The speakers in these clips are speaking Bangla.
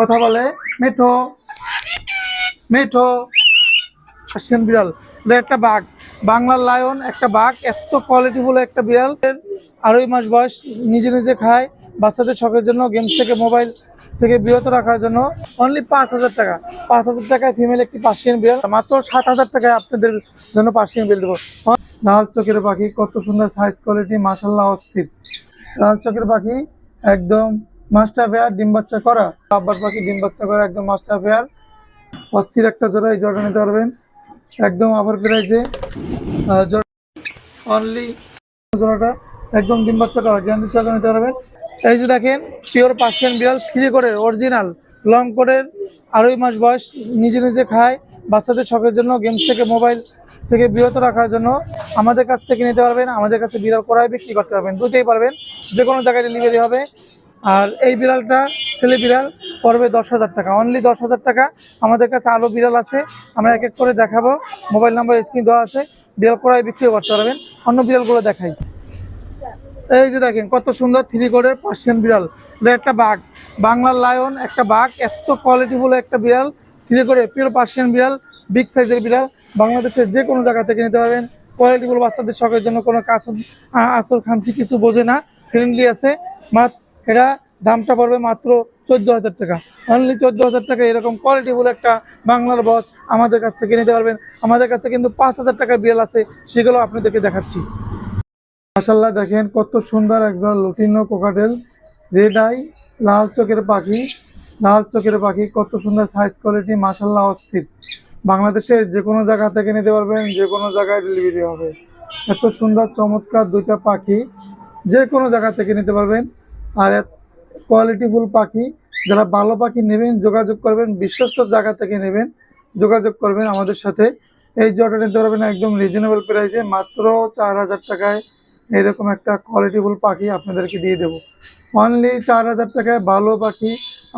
কথা বলে মিঠো মিঠো। পার্সিয়ান বিড়াল, একটা বাঘ, বাংলার লায়ন, একটা বাঘ, এত কোয়ালিটিফুল একটা বিড়াল। 2.5 মাস বয়স, নিজে নিজে খায়। বাচ্চাদের শখের জন্য, গেমস থেকে, মোবাইল থেকে বিরত রাখার জন্য অনলি 5,000 টাকা। 5,000 টাকায় ফিমেল একটি পার্সিয়ান বিড়াল, মাত্র 7,000 টাকায় আপনাদের জন্য পার্সিয়ান বিড়াল দেবো। লাল চোখের পাখি, কত সুন্দর সাইজ কোয়ালিটি, মাশাআল্লাহ অস্থির। লাল চোখের পাখি একদম মাস্টার পেয়ার, ডিম বাচ্চা করা। লাভবার্ড পাখি ডিম বাচ্চা করা, একদম মাস্টার পেয়ার, অস্থির একটা জোড়া। এই জোড়া নিতে পারবেন একদম অফার প্রাইসে। অনলি জোড়াটা একদম ডিম বাচ্চা করা, গ্যারান্টি সহকারে নিতে পারবেন। এই যে দেখেন, পিওর পার্সিয়ান বিড়াল, 3 কোটের অরিজিনাল লং কোটের, 2.5 মাস বয়স, নিজে নিজে খায়। বাচ্চাদের শখের জন্য, গেমস থেকে, মোবাইল থেকে বিরত রাখার জন্য আমাদের কাছ থেকে নিতে পারবেন। আমাদের কাছে বিড়াল করায় বিক্রি করতে পারবেন, দুটোই পারবেন, যে কোনো জায়গায় ডেলিভারি হবে। আর এই বিড়ালটা ছেলে বিড়াল, পড়বে 10,000 টাকা, অনলি 10,000 টাকা। আমাদের কাছে আরও বিড়াল আছে, আমরা এক এক করে দেখাবো। মোবাইল নাম্বার স্ক্রিন দেওয়া আছে, বিড়াল করায় বিক্রি করতে পারবেন। অন্য বিড়ালগুলো দেখাই। এই যে দেখেন, কত সুন্দর 3 কোটের পার্সিয়ান বিড়াল, একটা বাঘ, বাংলার লায়ন, একটা বাঘ, এত কোয়ালিটিফুল একটা বিড়াল। 3 কোটের পিওর পার্সিয়ান বিড়াল, বিগ সাইজের বিড়াল। বাংলাদেশের যে কোনো জায়গা থেকে নিতে পারবেন। কোয়ালিটিফুল, বাচ্চাদের শখের জন্য, কোনো কাজ আসল খামচি কিছু বোঝে না, ফ্রেন্ডলি আছে। এটা দামটা পড়বে মাত্র 14,000 টাকা, অনলি 14,000 টাকা। এরকম কোয়ালিটিফুল একটা বাংলার বস আমাদের কাছ থেকে নিতে পারবেন। আমাদের কাছে কিন্তু 5,000 টাকার বিড়াল আছে, সেগুলো আপনাদেরকে দেখাচ্ছি। মাশাআল্লাহ দেখেন, কত সুন্দর একজন লুটিনো কোকাটেল, রেড আই, লাল চোখের পাখি। লাল চোখের পাখি, কত সুন্দর সাইজ কোয়ালিটি, মাশাআল্লাহ অস্থির। বাংলাদেশের যে কোনো জায়গা থেকে নিতে পারবেন, যে কোনো জায়গায় ডেলিভারি হবে। এত সুন্দর চমৎকার দুইটা পাখি, যে কোনো জায়গা থেকে নিতে পারবেন। আর কোয়ালিটিফুল পাখি, যারা ভালো পাখি নেবেন যোগাযোগ করবেন, বিশ্বস্ত জায়গা থেকে নেবেন যোগাযোগ করবেন আমাদের সাথে। এই জোড়াটা নিতে পারবেন একদম রিজনেবল প্রাইসে, মাত্র 4,000 টাকায়। এরকম একটা কোয়ালিটিফুল পাখি আপনাদেরকে দিয়ে দেবো, অনলি 4,000 টাকায় ভালো পাখি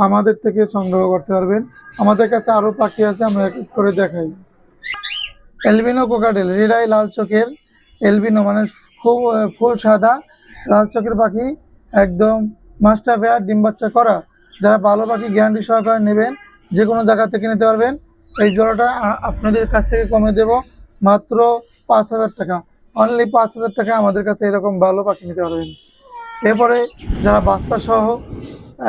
আমাদের থেকে সংগ্রহ করতে পারবেন। আমাদের কাছে আরও পাখি আছে, আমরা এক এক করে দেখাই। এলবিনো কোকাটেল, রেড আই, লাল চোখের এলবিনো, মানে খুব ফুল সাদা লাল চোখের পাখি, একদম মাস্টার পেয়ার, ডিম বাচ্চা করা। যারা ভালো পাখি গ্যারান্টি সহকারে নেবেন, যে কোনো জায়গা থেকে নিতে পারবেন। এই জোড়াটা আপনাদের কাছ থেকে কমে দেব, মাত্র 5,000 টাকা, অনলি 5,000 টাকা আমাদের কাছে এরকম ভালো পাখি নিতে পারবেন। এরপরে যারা বাচ্চা সহ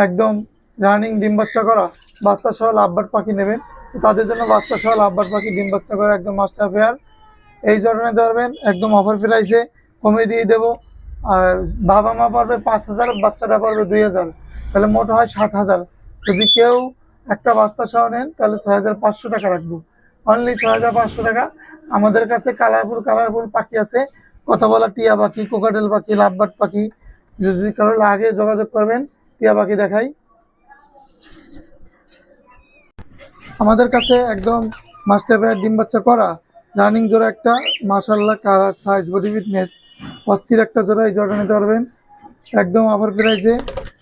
একদম রানিং ডিম বাচ্চা করা বাচ্চা সহ লাভবার্ড পাখি নেবেন, তাদের জন্য বাচ্চা সহ লাভবার্ড পাখি ডিম বাচ্চা করা, একদম মাস্টার পেয়ার। এই জোড়া নিতে পারবেন একদম অফার প্রাইসে, কমে দিয়ে দেবো। আর বাবা মা পারবে 5,000, বাচ্চাটা পারবে 2,000, তাহলে মোট হয় 7,000। যদি কেউ একটা বাচ্চা সহ নেন তাহলে 6,500 টাকা রাখবো, অনলি 6,500 টাকা। আমাদের কাছে কালারফুল পাখি আছে, কথা বলা টিয়া পাখি, কোকাটেল পাখি, লাভবার্ড পাখি। যদি কারো লাগে যোগাযোগ করবেন। টিয়া পাখি দেখাই, আমাদের কাছে একদম মাস্টার পেয়ার, ডিম বাচ্চা করা, রানিং জোড়া একটা, মাশাআল্লাহ কালার, সাইজ, বডি ফিটনেস অস্থির একটা জোড়া। এই জোড়া নিতে পারবেন একদম অফার প্রাইসে,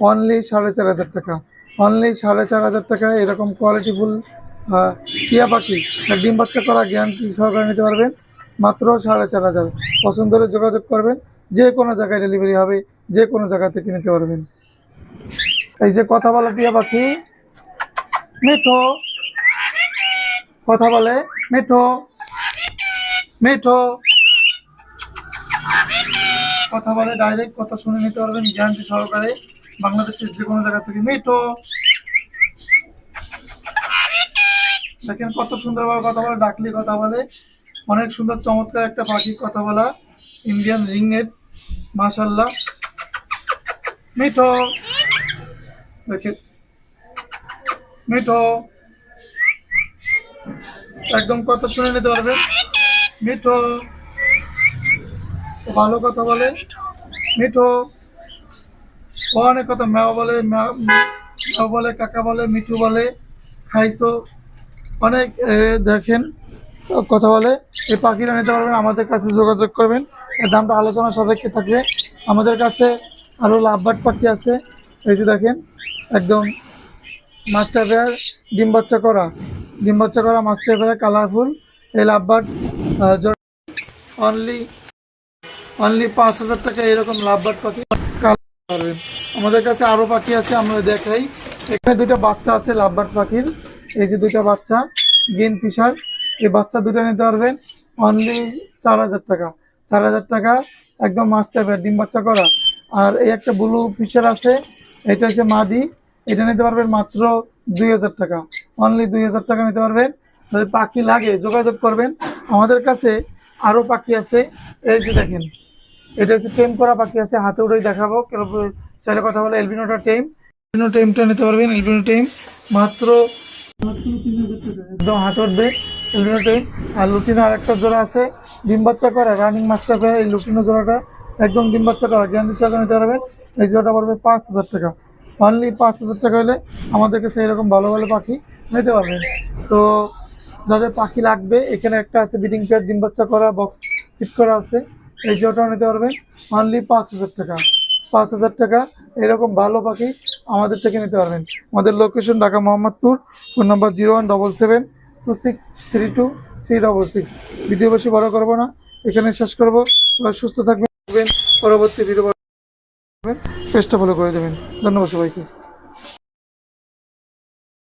অনলি 4,500 টাকা, অনলি 4,500 টাকায় এরকম কোয়ালিটিফুল টিয়া পাখি ডিম বাচ্চা করা গ্যারান্টি সহকারে নিতে পারবেন, মাত্র 4,500। পছন্দ হলে যোগাযোগ করবেন, যে কোনো জায়গায় ডেলিভারি হবে, যে কোনো জায়গা থেকে নিতে পারবেন। এই যে কথা বলা টিয়া পাখি, মিঠো, কথা বলে মিঠো মিঠো, কথা বলে ডাইরেক্ট, কথা শুনে নিতে পারবেন গ্যারান্টি সহকারে, বাংলাদেশের যে কোনো জায়গা থেকে। মিঠো দেখেন, কত সুন্দরভাবে কথা বলে, ডাকলি কথা বলে, অনেক সুন্দর চমৎকার একটা পাখি, কথা বলা ইন্ডিয়ান রিংনেট, মাশাআল্লাহ। মিঠো দেখেন, মিঠো একদম কথা শুনে নিতে পারবেন। মিঠো ভালো কথা বলে, মিঠো অনেক কথা, ম্যাও বলে, ম্যাও বলে, কাকা বলে, মিঠু বলে, খাইছো, অনেক দেখেন কথা বলে। এই পাখিটা নিতে পারবেন, আমাদের কাছে যোগাযোগ করবেন, এর দামটা আলোচনা সাপেক্ষে থাকবে। আমাদের কাছে আরও লাভবার্ড পাখি আছে, এই যে দেখেন একদম মাস্টার পেয়ার, ডিম বাচ্চা করা মাস্টার পেয়ার, কালারফুল এই লাভবার্ড, অনলি 5,000 টাকা এরকম লাভবার্ড পাখি পাবেন। আমাদের কাছে আরও পাখি আছে, আমরা দেখাই। এখানে দুইটা বাচ্চা আছে লাভবার্ড পাখির, এই যে দুইটা বাচ্চা গ্রিন ফিশার, এই বাচ্চা দুটো নিতে পারবেন অনলি 4000 টাকা। 4000 টাকা একদম মাস্ট টাইপের ডিম বাচ্চা করা। আর এই একটা ব্লু ফিশার আছে, এটা হচ্ছে মাদি, এটা নিতে পারবেন মাত্র 2000 টাকা। অনলি 2000 টাকা নিতে পারবেন। যদি পাখি লাগে যোগাযোগ করবেন আমাদের কাছে। আরও পাখি আছে, এই যে দেখেন এটা হচ্ছে টেম করা পাখি আছে, হাতে উঠেই দেখাবো, কেউ চাইলে কথা বলে। এলবিনোটা টেম, এলবিনো টেমটা নিতে পারবেন। এলবিনো টেম মাত্র 3000 টাকা, একদম হাতে উঠবে এলবিনো টেম। আর লুটিনো আরেকটা জোড়া আছে ডিম বাচ্চা করা রানিং মাস্টার পেয়ার, এই লুটিনো জোড়াটা একদম ডিম বাচ্চা করা গ্যারান্টি সহকারে নিতে পারবেন। এই জোড়াটা পড়বে 5000 টাকা। অনলি 5000 টাকা হলে আমাদের কাছে এরকম ভালো ভালো পাখি নিতে পারবেন। তো যাদের পাখি লাগবে, এখানে একটা আছে ব্রিডিং পেয়ার ডিম বাচ্চা করা বক্স ফিট করা আছে, এই জোড়াটাও নিতে পারবেন অনলি 5000 টাকা। 5000 টাকা এরকম ভালো পাখি আমাদের থেকে নিতে পারবেন। আমাদের location Dhaka Mohammadpur, phone number 0177263236। Video বেশি বড় করবো না, এখানে শেষ করবো। সবাই সুস্থ থাকবেন, পরবর্তী ভিডিও পেজটা ফলো করে দেবেন। ধন্যবাদ সবাইকে।